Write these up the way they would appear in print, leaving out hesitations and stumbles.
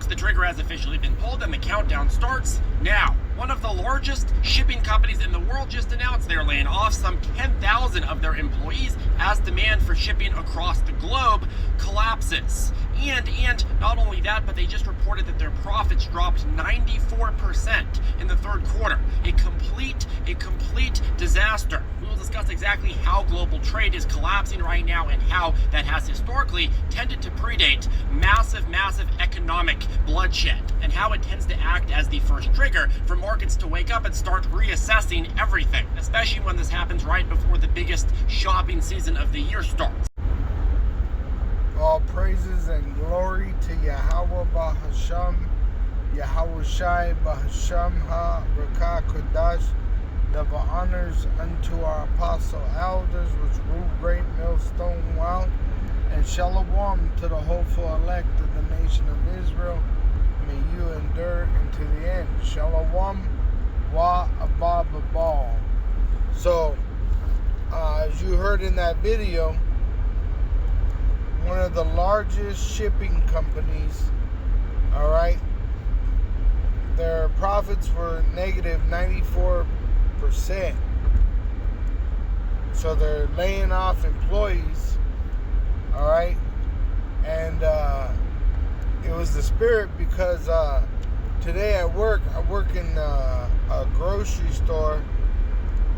folks, the trigger has officially been pulled and the countdown starts now. One of the largest shipping companies in the world just announced they're laying off some 10,000 of their employees as demand for shipping across the globe collapses. And not only that, but they just reported that their profits dropped 94% in the third quarter. A complete disaster. We will discuss exactly how global trade is collapsing right now and how that has historically tended to predate massive economic bloodshed, and how it tends to act as the first trigger for markets to wake up and start reassessing everything, especially when this happens right before the biggest shopping season of the year starts. All praises and glory to Yahweh Bahasham, Yahweh Shai Bahasham Ha Rakah Kodash. Double honors unto our apostle elders, which rule great millstone well, and shalom to the hopeful elect of the nation of Israel. May you endure into the end. Shalom wa abba babal. So, as you heard in that video, one of the largest shipping companies, all right, their profits were negative 94%. So they're laying off employees, all right, and it was the spirit because today at work, I work in a grocery store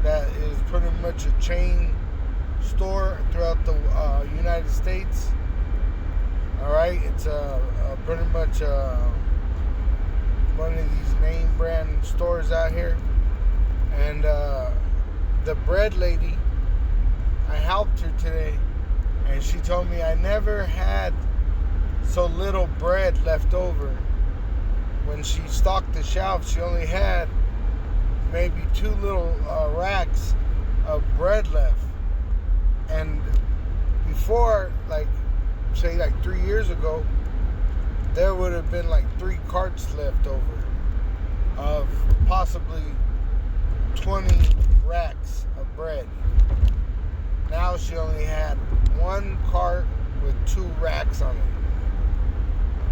that is pretty much a chain store throughout the United States. All right, it's pretty much one of these name brand stores out here. And the bread lady, I helped her today, and she told me I never had so little bread left over. When she stocked the shelf, she only had maybe 2 little racks of bread left. And before, say 3 years ago, there would have been 3 carts left over of possibly 20 racks of bread. Now she only had 1 cart with 2 racks on it.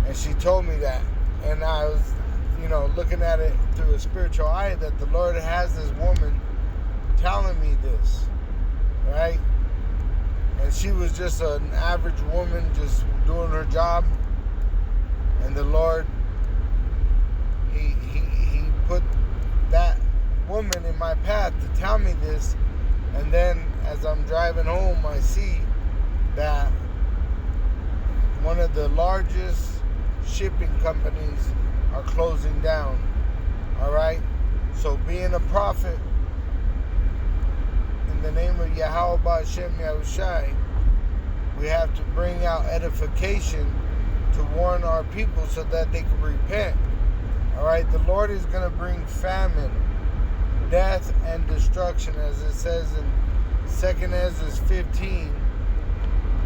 And she told me that. And I was, looking at it through a spiritual eye, that the Lord has this woman telling me this, right? And she was just an average woman just doing her job. And the Lord, he put that woman in my path to tell me this. And then as I'm driving home, I see that one of the largest shipping companies are closing down. All right? So being a prophet in the name of Yahweh Ba'Shem Yahushai, we have to bring out edification to warn our people so that they can repent. All right? The Lord is going to bring famine, death, and destruction, as it says in 2 Ezra 15,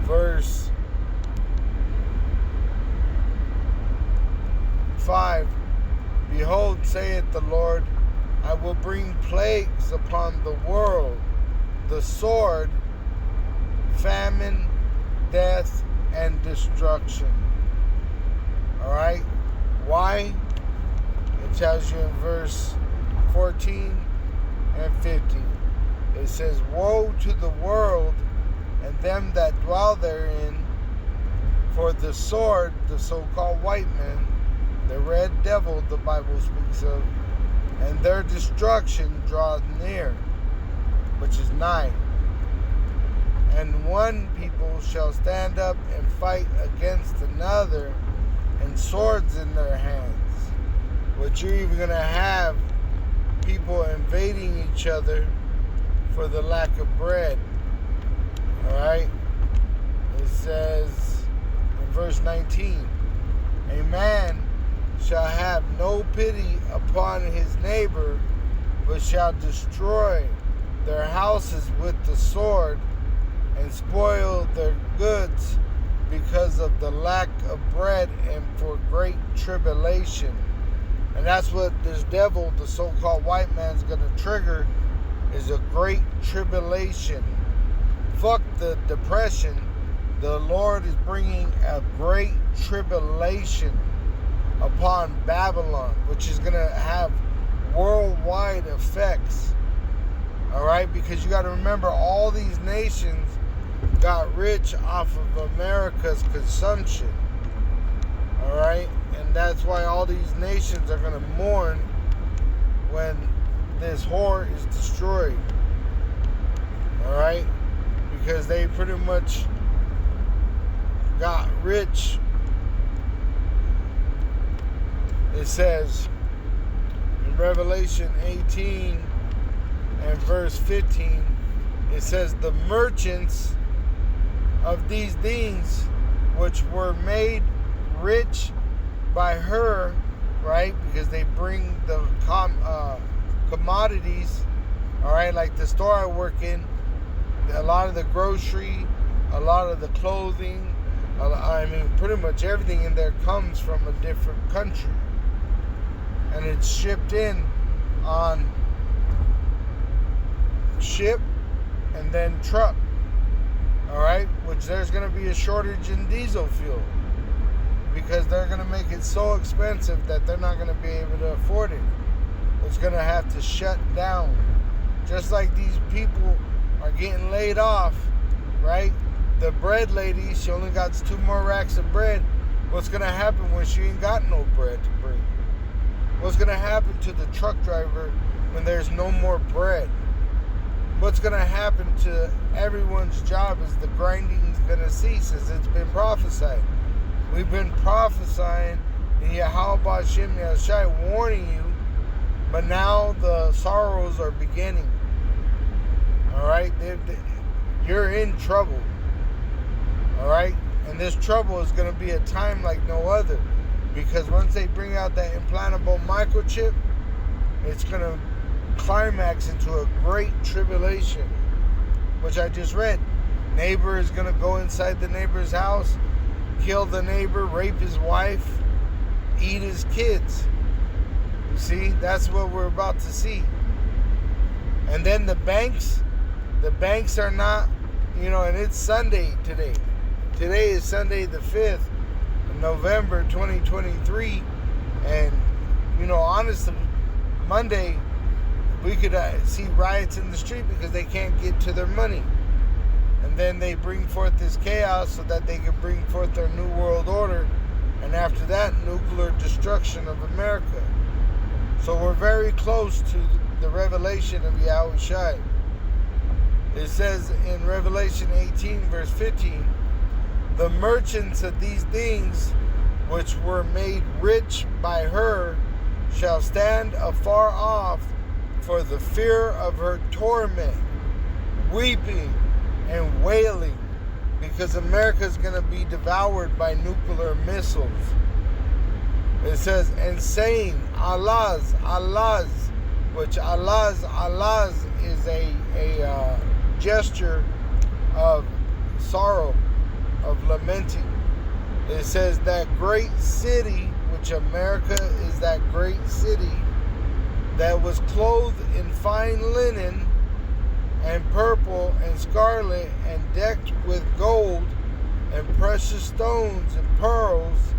verse 5. Behold, saith the Lord, I will bring plagues upon the world, the sword, famine, death, and destruction. Alright? Why? It tells you in verse 14 and 15. It says, woe to the world and them that dwell therein, for the sword, the so-called white man, the red devil the Bible speaks of, and their destruction draweth near, which is nigh. And one people shall stand up and fight against another, and swords in their hands. But you're even going to have people invading each other for the lack of bread. Alright? It says in verse 19, a man shall have no pity upon his neighbor, but shall destroy their houses with the sword, and spoil their goods because of the lack of bread and for great tribulation. And that's what this devil, the so-called white man, is going to trigger, is a great tribulation. Fuck the depression. The Lord is bringing a great tribulation. upon Babylon, which is going to have worldwide effects. All right, because you got to remember, all these nations got rich off of America's consumption. All right, and that's why all these nations are going to mourn when this whore is destroyed. All right, because they pretty much got rich. It says in Revelation 18 and verse 15, it says, the merchants of these things which were made rich by her, right? Because they bring the commodities, all right? Like the store I work in, a lot of the grocery, a lot of the clothing, I mean, pretty much everything in there comes from a different country. And it's shipped in on ship and then truck. All right, which there's going to be a shortage in diesel fuel because they're going to make it so expensive that they're not going to be able to afford it. It's going to have to shut down. Just like these people are getting laid off, right? The bread lady, she only got 2 more racks of bread. What's going to happen when she ain't got no bread to bring? What's going to happen to the truck driver when there's no more bread? What's going to happen to everyone's job is the grinding's going to cease, as it's been prophesied. We've been prophesying in Yahweh Shem Yahshai, warning you, but now the sorrows are beginning. All right? You're in trouble. All right? And this trouble is going to be a time like no other. Because once they bring out that implantable microchip, it's going to climax into a great tribulation, which I just read. Neighbor is going to go inside the neighbor's house, kill the neighbor, rape his wife, eat his kids. You see, that's what we're about to see. And then the banks are not, and it's Sunday today. Today is Sunday the 5th of November 2023. And, honestly, Monday, we could see riots in the street because they can't get to their money. And then they bring forth this chaos so that they can bring forth their new world order. And after that, nuclear destruction of America. So we're very close to the revelation of Yahweh Shai. It says in Revelation 18, verse 15, the merchants of these things which were made rich by her shall stand afar off for the fear of her torment, weeping and wailing, because America is going to be devoured by nuclear missiles. It says, and saying, Allah's, which Allah's is a gesture of sorrow, of lamenting. It says that great city, which America is that great city, that was clothed in fine linen and purple and scarlet and decked with gold and precious stones and pearls,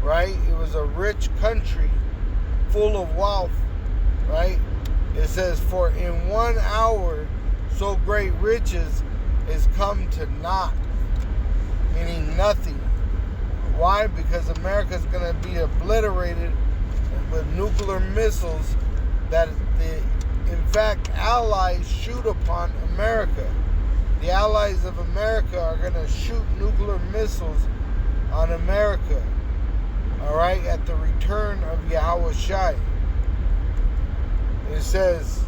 right? It was a rich country full of wealth, right? It says, for in 1 hour so great riches is come to naught, meaning nothing. Why? Because America is going to be obliterated with nuclear missiles that in fact, allies shoot upon America. The allies of America are going to shoot nuclear missiles on America. All right, at the return of Yahweh Shai. It says,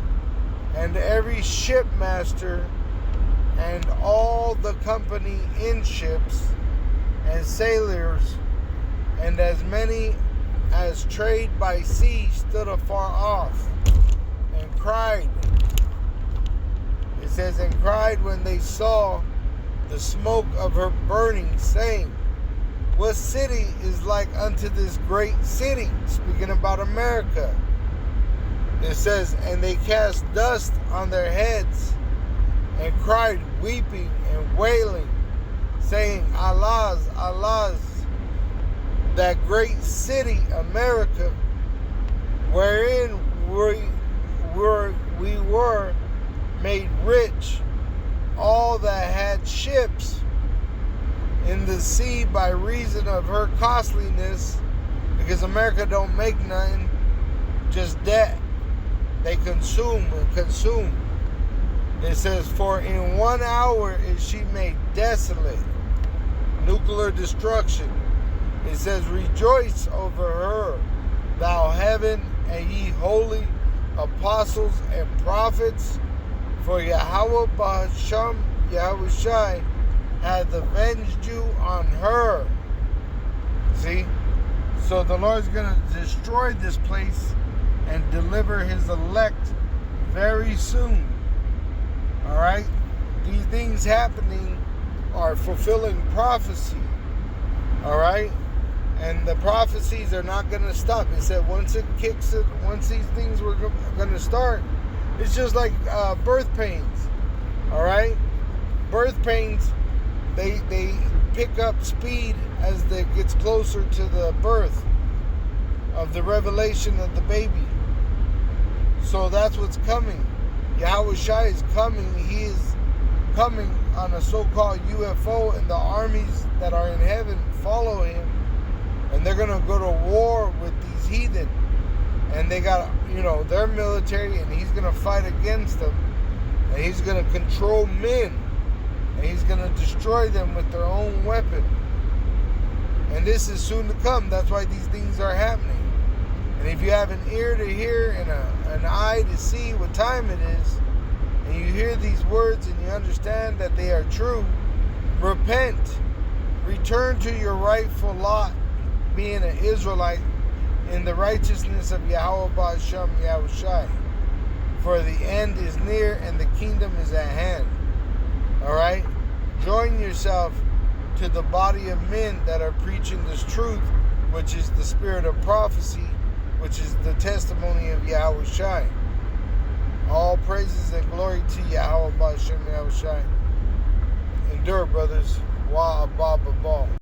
and every shipmaster and all the company in ships and sailors and as many as trade by sea stood afar off and cried. It says, and cried when they saw the smoke of her burning, saying, what city is like unto this great city? Speaking about America. It says, and they cast dust on their heads and cried, weeping and wailing, saying, Allah's, that great city, America, wherein we were made rich, all that had ships in the sea by reason of her costliness, because America don't make nothing, just debt. They consume and consume. It says, for in 1 hour is she made desolate. Nuclear destruction. It says, rejoice over her, thou heaven, and ye holy apostles and prophets, for Yahweh Ba'asham, Yahushai, hath avenged you on her. See? So the Lord's going to destroy this place and deliver his elect very soon. Alright? These things happening are fulfilling prophecy. Alright? And the prophecies are not going to stop. It said once these things were going to start, it's just like birth pains. Alright? Birth pains, they pick up speed as it gets closer to the birth of the revelation of the baby. So that's what's coming. Yahushua is coming. He is coming on a so-called UFO, and the armies that are in heaven follow him, and they're going to go to war with these heathen, and they got, their military, and he's going to fight against them, and he's going to control men, and he's going to destroy them with their own weapon. And this is soon to come. That's why these things are happening. And if you have an ear to hear and an eye to see what time it is, and you hear these words and you understand that they are true, repent. Return to your rightful lot, being an Israelite, in the righteousness of Yahweh Ba'asham Yahushai. For the end is near and the kingdom is at hand. Alright? Join yourself to the body of men that are preaching this truth, which is the spirit of prophecy, which is the testimony of Yahushai. All praises and glory to Yahweh Ba'asham Yahushai. Endure, brothers. Wa Abba Babal.